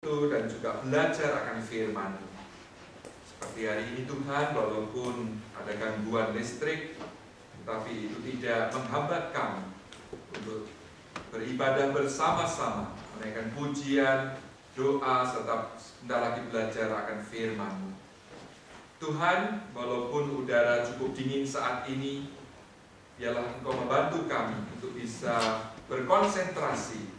dan juga belajar akan firman. Seperti hari ini Tuhan, walaupun ada gangguan listrik, tetapi itu tidak menghambat kami untuk beribadah bersama-sama, menaikkan pujian, doa, serta sebentar lagi belajar akan firman-Mu. Tuhan, walaupun udara cukup dingin saat ini, biarlah Engkau membantu kami untuk bisa berkonsentrasi.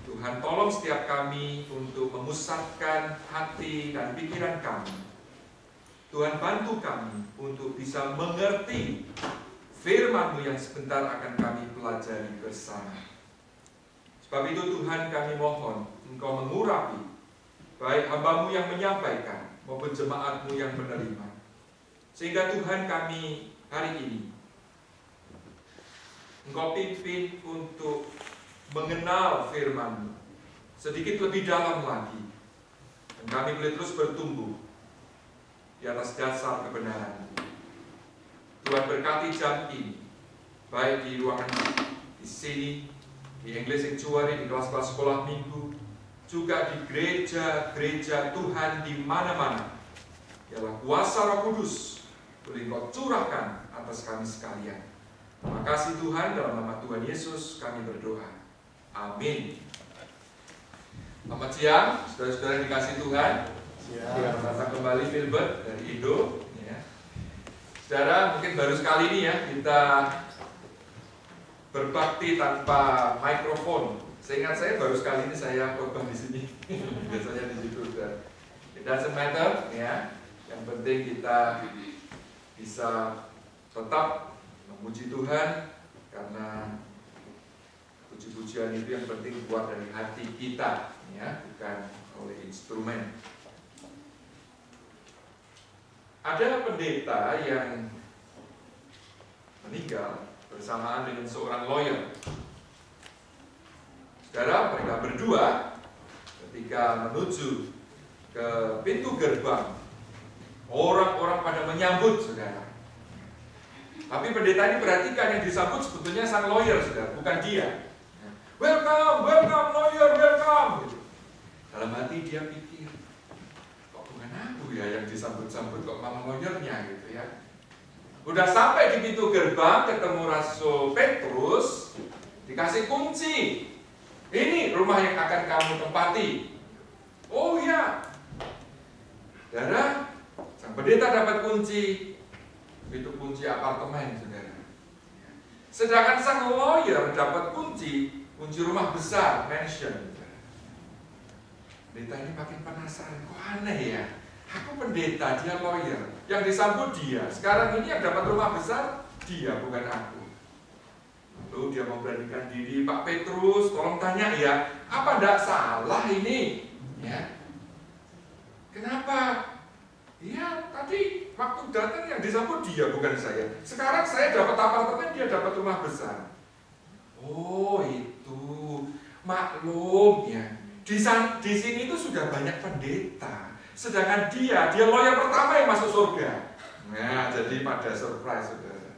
Tuhan, tolong setiap kami untuk memusatkan hati dan pikiran kami. Tuhan, bantu kami untuk bisa mengerti firman-Mu yang sebentar akan kami pelajari bersama. Sebab itu Tuhan, kami mohon Engkau mengurapi baik hamba-Mu yang menyampaikan maupun jemaat-Mu yang menerima. Sehingga Tuhan, kami hari ini Engkau pimpin untuk mengenal firman-Mu sedikit lebih dalam lagi, dan kami boleh terus bertumbuh di atas dasar kebenaran. Tuhan, berkati jam ini, baik di ruangan di sini, di English Sanctuary, di kelas-kelas sekolah minggu, juga di gereja-gereja Tuhan di mana-mana. Biarlah kuasa Roh Kudus boleh Engkau curahkan atas kami sekalian. Terima kasih Tuhan, dalam nama Tuhan Yesus kami berdoa. Amin. Selamat siang, saudara-saudara yang dikasih Tuhan. Siang. Datang kembali Filbert dari Indo. Ya. Saudara, mungkin baru sekali ini ya kita berbakti tanpa mikrofon. Seingat saya baru sekali ini saya khotbah di sini. Biasanya di situ. It doesn't matter, ya. Yang penting kita bisa tetap memuji Tuhan, karena puji-pujian itu yang penting keluar dari hati kita, ya, bukan oleh instrumen. Ada pendeta yang meninggal bersamaan dengan seorang lawyer. Saudara, mereka berdua ketika menuju ke pintu gerbang, orang-orang pada menyambut, saudara. Tapi pendeta ini perhatikan, yang disambut sebetulnya sang lawyer, saudara, bukan dia. Welcome, welcome lawyer, welcome. Gitu. Dalam hati dia pikir, kok bukan aku ya yang disambut-sambut, kok malah lawyernya gitu ya. Udah sampai di pintu gerbang, ketemu Rasul Petrus, dikasih kunci. Ini rumah yang akan kamu tempati. Oh ya, saudara, sang pendeta dapat kunci. Itu kunci apartemen, saudara. Sedangkan sang lawyer dapat kunci rumah besar, mansion. Pendeta ini makin penasaran, kok aneh ya? Aku pendeta, dia lawyer. Yang disambut dia. Sekarang ini yang dapat rumah besar, dia, bukan aku. Lalu dia memberanikan diri, Pak Petrus, tolong tanya ya, apa enggak salah ini? Ya. Kenapa? Ya, tadi waktu datang yang disambut dia, bukan saya. Sekarang saya dapat apartemen, dia dapat rumah besar. Oh, itu maklum ya. Di sini itu sudah banyak pendeta. Sedangkan dia lawyer pertama yang masuk surga. Nah, jadi pada surprise, saudara.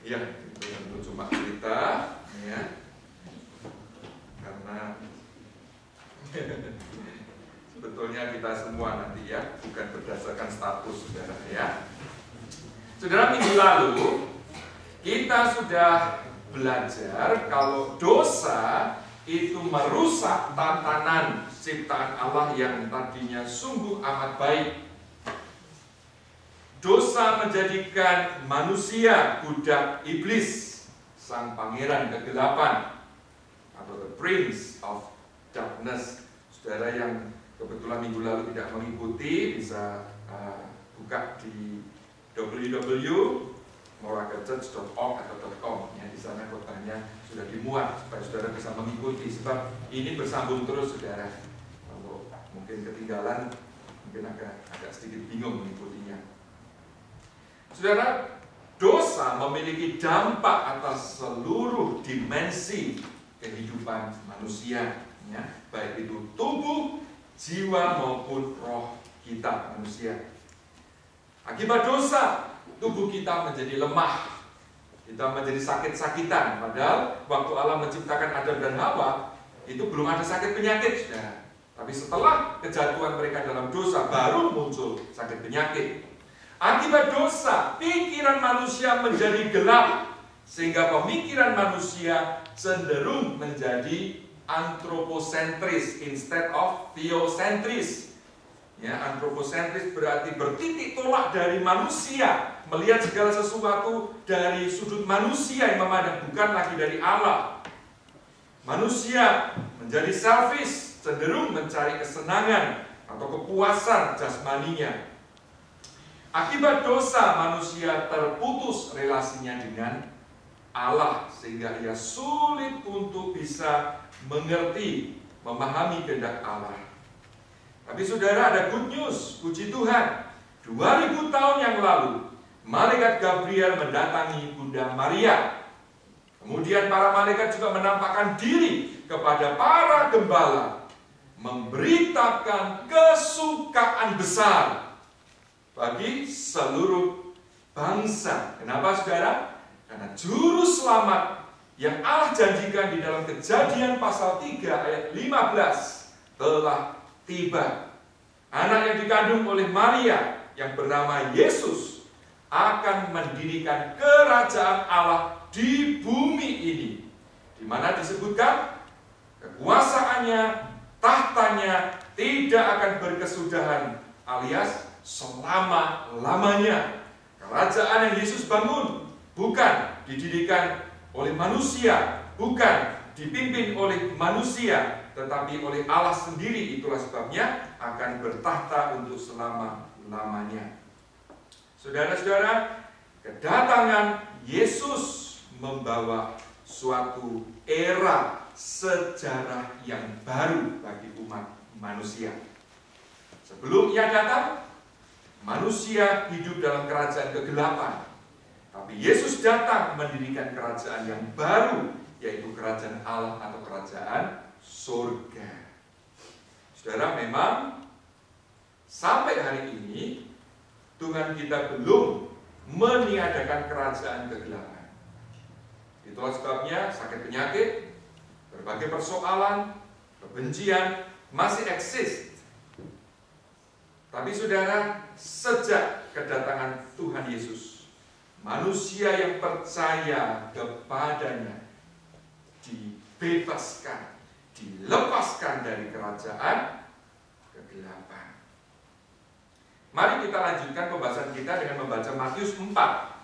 Ya, itu tentu cuma cerita, ya. Karena sebetulnya kita semua nanti ya, bukan berdasarkan status, saudara ya. Saudara, minggu lalu kita sudah belajar kalau dosa itu merusak tatanan ciptaan Allah yang tadinya sungguh amat baik. Dosa menjadikan manusia budak iblis, sang pangeran kegelapan, atau the prince of darkness. Saudara yang kebetulan minggu lalu tidak mengikuti, bisa buka di www.moragachurch.org atau .com ya, di sana khotbahnya sudah dimuat supaya saudara bisa mengikuti, sebab ini bersambung terus, saudara. Kalau mungkin ketinggalan, mungkin agak sedikit bingung mengikutinya. Saudara, dosa memiliki dampak atas seluruh dimensi kehidupan manusia, ya, baik itu tubuh, jiwa maupun roh kita manusia. Akibat dosa, tubuh kita menjadi lemah, kita menjadi sakit-sakitan. Padahal waktu Allah menciptakan Adam dan Hawa, itu belum ada sakit penyakit, saudara. Tapi setelah kejatuhan mereka dalam dosa, baru muncul sakit penyakit. Akibat dosa, pikiran manusia menjadi gelap, sehingga pemikiran manusia cenderung menjadi antroposentris instead of theosentris. Ya, antroposentris berarti bertitik tolak dari manusia, melihat segala sesuatu dari sudut manusia yang memandang, bukan lagi dari Allah. Manusia menjadi selfish, cenderung mencari kesenangan atau kepuasan jasmaninya. Akibat dosa, manusia terputus relasinya dengan Allah, sehingga ia sulit untuk bisa mengerti, memahami kehendak Allah. Tapi saudara, ada good news, puji Tuhan. 2000 tahun yang lalu, malaikat Gabriel mendatangi Bunda Maria. Kemudian para malaikat juga menampakkan diri kepada para gembala, memberitakan kesukaan besar bagi seluruh bangsa. Kenapa saudara? Karena juru selamat yang Allah janjikan di dalam Kejadian pasal 3 ayat 15 telah tiba. Anak yang dikandung oleh Maria yang bernama Yesus akan mendirikan kerajaan Allah di bumi ini, di mana disebutkan kekuasaannya, tahtanya tidak akan berkesudahan, alias selama-lamanya. Kerajaan yang Yesus bangun bukan didirikan oleh manusia, bukan dipimpin oleh manusia, tetapi oleh Allah sendiri. Itulah sebabnya akan bertahta untuk selama-lamanya. Saudara-saudara, kedatangan Yesus membawa suatu era sejarah yang baru bagi umat manusia. Sebelum ia datang, manusia hidup dalam kerajaan kegelapan. Tapi Yesus datang mendirikan kerajaan yang baru, yaitu kerajaan Allah atau kerajaan surga. Saudara, memang sampai hari ini Tuhan kita belum meniadakan kerajaan kegelapan. Itulah sebabnya sakit penyakit, berbagai persoalan, kebencian masih eksis. Tapi saudara, sejak kedatangan Tuhan Yesus, manusia yang percaya kepadanya dibebaskan, dilepaskan dari kerajaan kegelapan. Mari kita lanjutkan pembahasan kita dengan membaca Matius 4.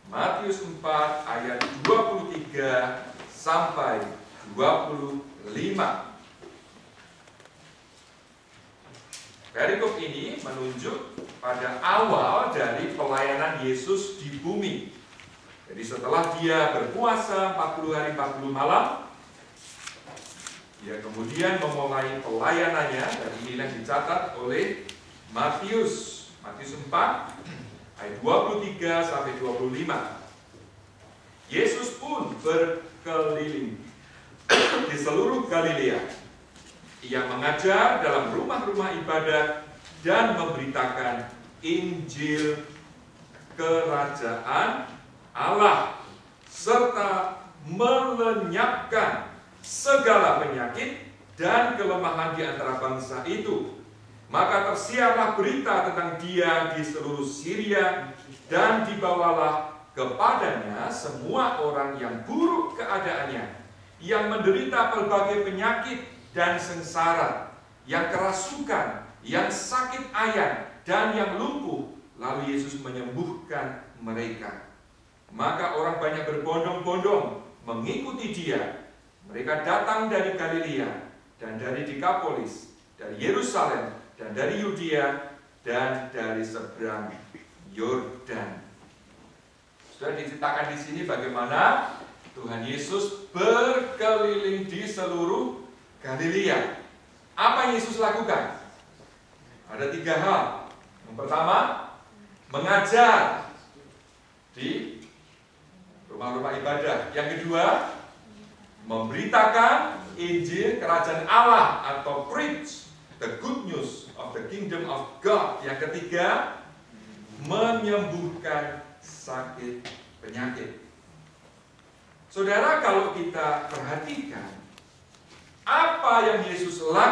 Matius 4 ayat 23 sampai 25. Perikop ini menunjuk pada awal dari pelayanan Yesus di bumi. Jadi setelah dia berpuasa 40 hari 40 malam, dia kemudian memulai pelayanannya, dan inilah dicatat oleh Matius 4 ayat 23 sampai 25. Yesus pun berkeliling di seluruh Galilea. Ia mengajar dalam rumah-rumah ibadat dan memberitakan Injil kerajaan Allah, serta melenyapkan segala penyakit dan kelemahan di antara bangsa itu. Maka tersiarlah berita tentang dia di seluruh Syria, dan dibawalah kepadanya semua orang yang buruk keadaannya, yang menderita berbagai penyakit dan sengsara, yang kerasukan, yang sakit ayan, dan yang lumpuh. Lalu Yesus menyembuhkan mereka. Maka orang banyak berbondong-bondong mengikuti dia. Mereka datang dari Galilea dan dari Dekapolis, dari Yerusalem dan dari Yudea dan dari seberang Yordan. Sudah diceritakan di sini bagaimana Tuhan Yesus berkeliling di seluruh Galilea. Apa yang Yesus lakukan? Ada 3 hal. Yang pertama, mengajar di rumah-rumah ibadah. Yang kedua, memberitakan Injil kerajaan Allah atau preach the good news of the kingdom of God. Yang ketiga, menyembuhkan sakit penyakit. Saudara, kalau kita perhatikan, apa apa yang Yesus lakukan